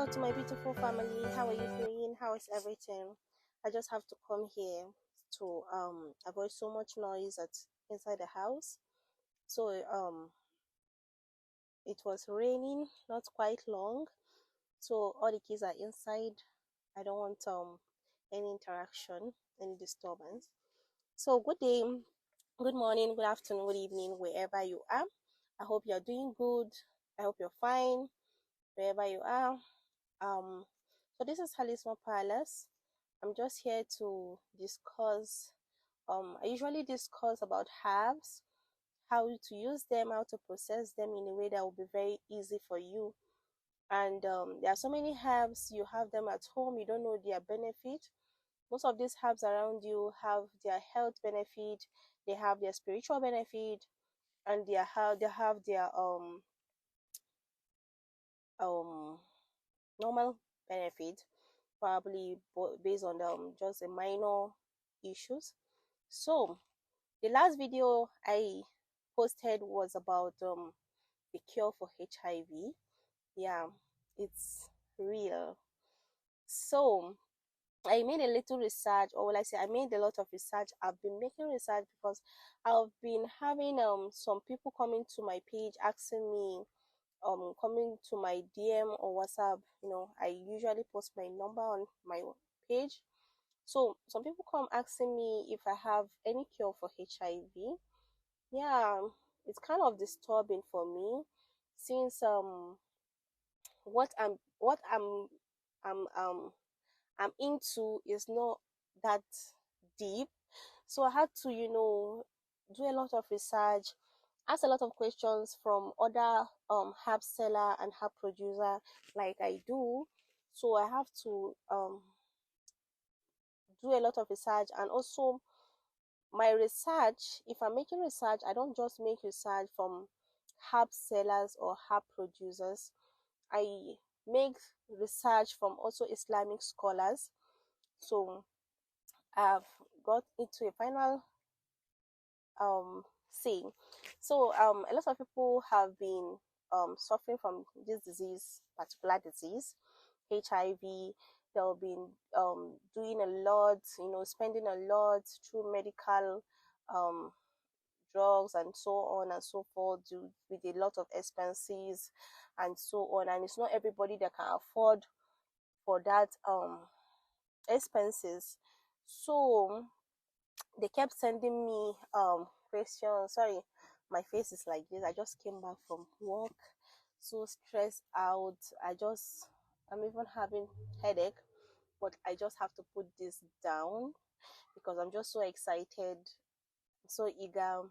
out to my beautiful family. How are you doing? How is everything? I just have to come here to avoid so much noise at inside the house. So it was raining, not quite long. So all the kids are inside. I don't want any interaction, any disturbance. So good day, good morning, good afternoon, good evening, wherever you are. I hope you're doing good. I hope you're fine wherever you are. So this is Halisma Palace. I'm just here to discuss. I usually discuss about herbs, how to use them, how to process them in a way that will be very easy for you. And there are so many herbs, you have them at home, you don't know their benefit. Most of these herbs around you have their health benefit, they have their spiritual benefit, and they have their normal benefit, probably based on just a minor issues. So the last video I posted was about the cure for HIV. Yeah, it's real. So I made a little research, or will I say I made a lot of research. I've been making research because I've been having some people coming to my page asking me, coming to my DM or WhatsApp. I usually post my number on my page. So some people come asking me if I have any cure for HIV. Yeah, it's kind of disturbing for me, since what I'm into is not that deep. So I had to, do a lot of research, ask a lot of questions from other herb seller and herb producer like I do. So I have to do a lot of research. And also my research, if I'm making research, I don't just make research from herb sellers or herb producers. I make research from also Islamic scholars. So I've got into a final say. So a lot of people have been suffering from this particular disease, HIV. They've been doing a lot, spending a lot through medical um, drugs and so on and so forth, with a lot of expenses and so on. And it's not everybody that can afford for that expenses. So they kept sending me questions. Sorry, my face is like this. I just came back from work, so stressed out. I'm even having headache, but I just have to put this down because I'm just so excited, so eager.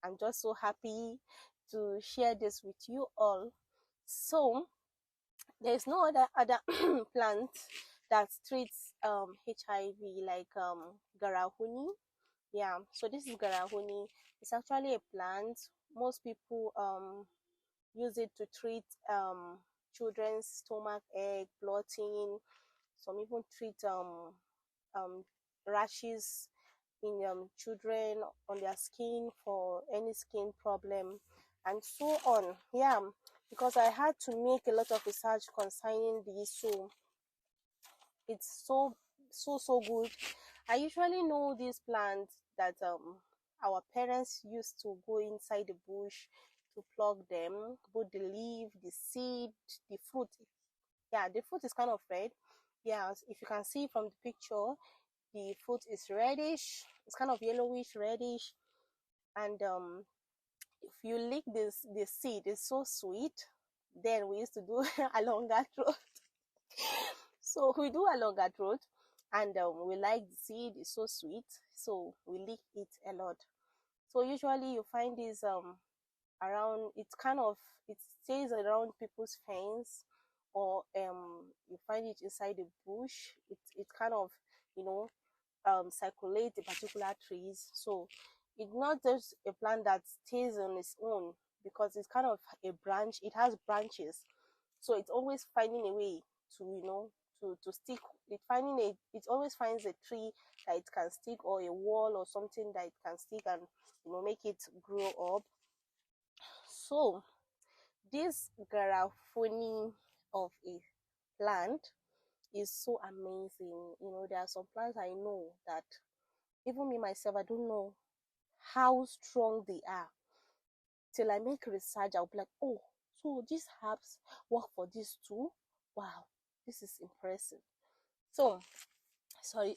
I'm just so happy to share this with you all. So there's no other plant that treats HIV like garahuni. Yeah, so this is garahuni. It's actually a plant. Most people use it to treat children's stomach ache, bloating. Some even treat um rashes in children on their skin for any skin problem and so on. Yeah, because I had to make a lot of research concerning this, so it's so good. I usually know these plants that our parents used to go inside the bush to pluck them, both the leaf, the seed, the fruit. Yeah, the fruit is kind of red. Yeah, if you can see from the picture, the fruit is reddish. It's kind of yellowish, reddish, and if you lick the seed, it's so sweet. Then we used to do a longer throat. So we do a longer throat, and we like the seed. It's so sweet, so we lick it a lot. So usually you find this around. It stays around people's fence, or you find it inside the bush. It kind of you know circulate the particular trees. So it's not just a plant that stays on its own, because it's kind of a branch. It has branches, so it's always finding a way to to stick. It always finds a tree that it can stick, or a wall or something that it can stick, and make it grow up. So this garafuni of a plant is so amazing. There are some plants I know that even me myself, I don't know how strong they are till I make research. I'll be like, oh, so these herbs work for this too. Wow, this is impressive. So, sorry.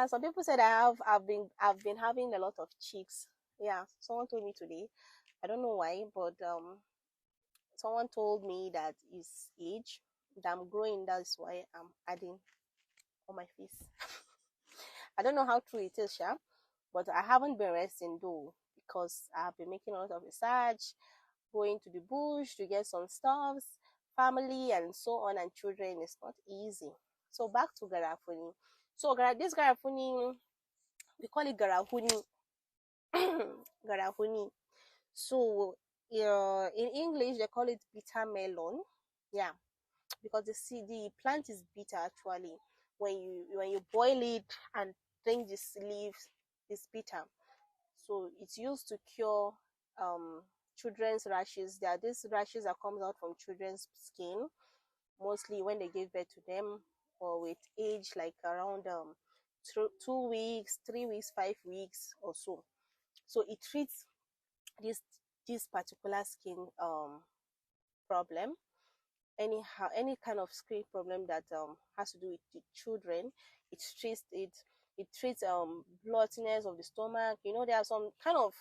Some people said I've been having a lot of cheeks. Yeah, someone told me today. I don't know why, but someone told me that it's age that I'm growing. That's why I'm adding on my face. I don't know how true it is, yeah, but I haven't been resting though because I've been making a lot of research, going to the bush to get some stuffs, family, and so on, and children. It's not easy. So back to garafuni. So this garafuni, we call it garafuni. Garafuni. So in English they call it bitter melon. Yeah, because the plant is bitter actually. When you boil it and drink the leaves, it's bitter. So it's used to cure um children's rashes. There are these rashes that comes out from children's skin, mostly when they give birth to them or with age like around 2 weeks, 3 weeks, 5 weeks or so. So it treats this this particular skin problem. Any kind of skin problem that has to do with the children, it treats bloatiness of the stomach. There are some kind of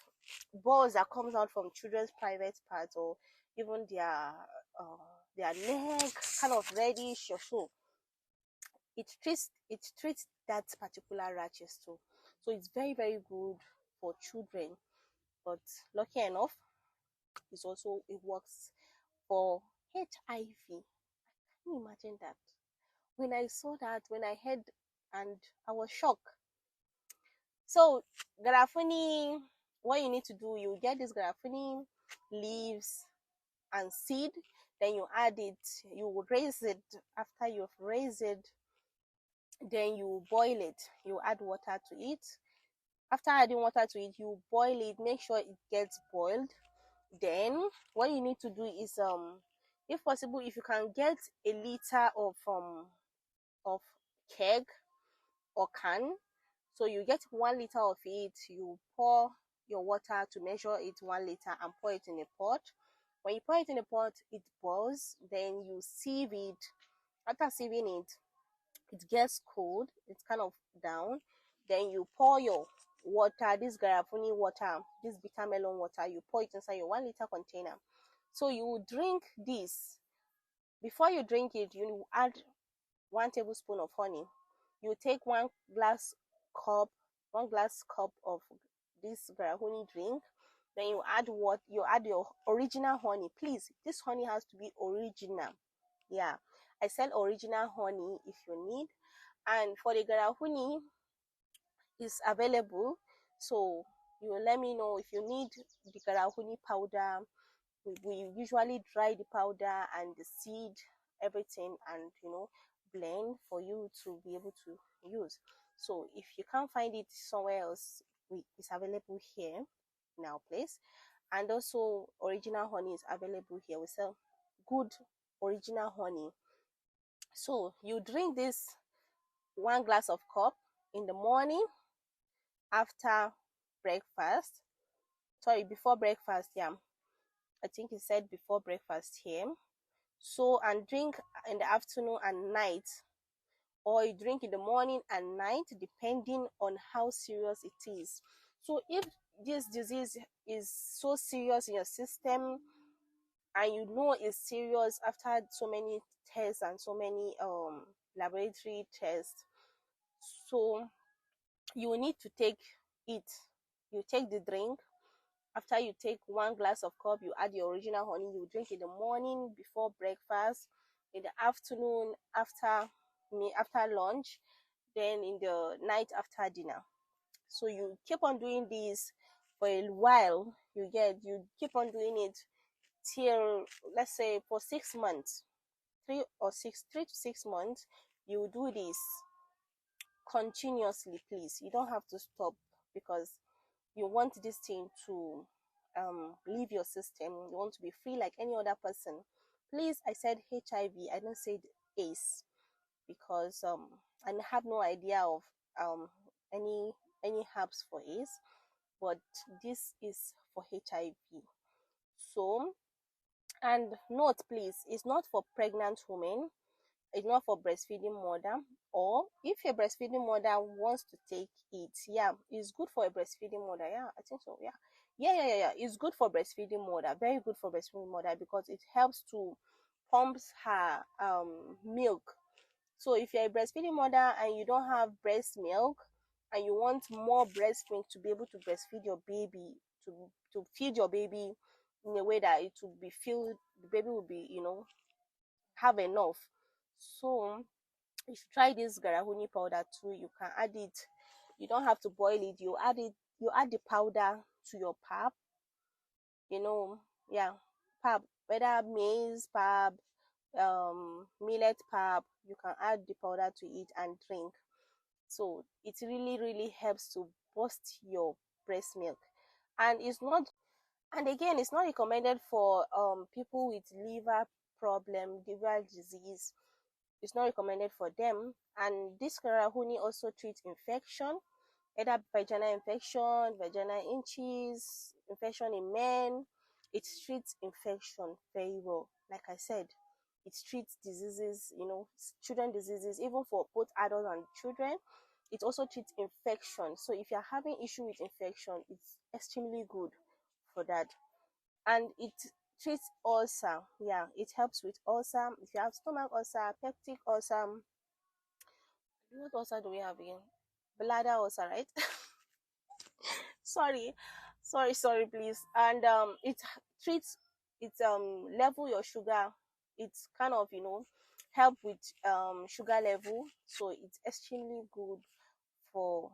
balls that comes out from children's private parts, or even their neck, kind of reddish or so. It treats that particular rashes too. So it's very, very good for children. But lucky enough, it works for HIV. Can you imagine that? When I saw that, when I heard, and I was shocked. So garafuni, what you need to do, you get this garafuni leaves and seed, then you add it, you raise it. After you've raised it, then you boil it, you add water to it. After adding water to it, you boil it, make sure it gets boiled. Then what you need to do is if possible, if you can get a liter of keg or can, so you get 1 liter of it, you pour your water to measure it 1 liter and pour it in a pot. When you pour it in a pot, it boils, then you sieve it. After sieving it, it gets cold, it's kind of down. Then you pour your water, this garafuni water, this bitter melon water, you pour it inside your 1 liter container. So you drink this. Before you drink it, you add 1 tablespoon of honey. You take one glass cup of this garafuni drink. Then you add your original honey. Please, this honey has to be original. Yeah, I sell original honey if you need. And for the garafuni, is available. So you will let me know if you need the garafuni powder. We usually dry the powder and the seed, everything, and blend for you to be able to use. So if you can't find it somewhere else, it's available here in our place. And also original honey is available here. We sell good original honey. So you drink this 1 glass of cup in the morning after breakfast. Sorry, before breakfast, yeah. I think he said before breakfast here. So, and drink in the afternoon and night, or you drink in the morning and night, depending on how serious it is. So if this disease is so serious in your system, and you know it's serious after so many tests and so many laboratory tests, so you will need to take it. You take the drink. After you take 1 glass of cup, you add your original honey. You drink in the morning before breakfast, in the afternoon after lunch, then in the night after dinner. So you keep on doing this for a while. You keep on doing it till, let's say, for 6 months, 3 to 6 months. You do this continuously. Please, you don't have to stop, because you want this thing to leave your system. You want to be free like any other person. Please, I said HIV, I don't say AIDS, because I have no idea of um any herbs for AIDS, but this is for HIV. So, and note please, it's not for pregnant women, it's not for breastfeeding mother, or if a breastfeeding mother wants to take it, yeah, it's good for a breastfeeding mother. Yeah, I think so. Yeah. It's good for breastfeeding mother, very good for breastfeeding mother, because it helps to pumps her milk. So if you're a breastfeeding mother and you don't have breast milk, and you want more breast milk to be able to breastfeed your baby, to feed your baby in a way that it will be filled, the baby will be, have enough. So you should try this garahuni powder too. You can add it, you don't have to boil it, you add the powder to your pap, yeah, pap, whether maize pap, millet pap, you can add the powder to it and drink. So it really really helps to boost your breast milk. And it's not, and again, it's not recommended for people with liver problem, liver disease. It's not recommended for them. And this karahuni also treats infection, either vaginal infection, vaginal inches, infection in men. It treats infection very well. Like I said, it treats diseases, children diseases, even for both adults and children. It also treats infection. So if you're having issue with infection, it's extremely good for that. And it treats ulcer. Yeah, it helps with ulcer. If you have stomach ulcer, peptic ulcer, what ulcer do we have again? Bladder ulcer, right? sorry please. And it treats, it level your sugar. It's kind of, help with sugar level. So it's extremely good for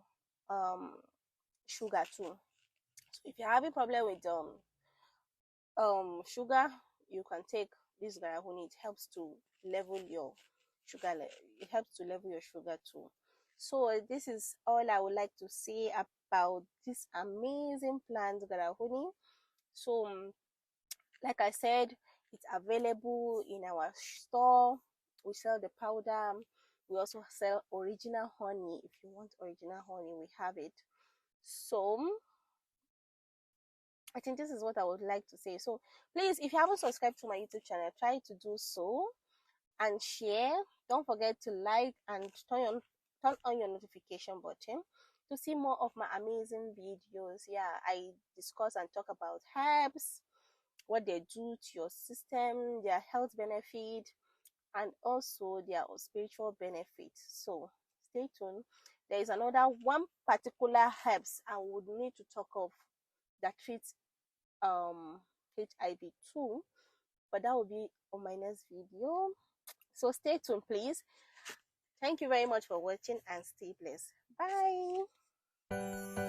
sugar too. So if you're having problem with sugar, you can take this garahuni. It helps to level your sugar it helps to level your sugar too. So this is all I would like to say about this amazing plant garahuni. So like I said, it's available in our store. We sell the powder. We also sell original honey. If you want original honey, we have it. So I think this is what I would like to say. So please, if you haven't subscribed to my YouTube channel, try to do so and share. Don't forget to like and turn on your notification button to see more of my amazing videos. Yeah, I discuss and talk about herbs, what they do to your system, their health benefit, and also their spiritual benefit. So stay tuned. There is another one particular herbs I would need to talk of that treats HIV too, but that will be on my next video. So stay tuned, please. Thank you very much for watching and stay blessed. Bye.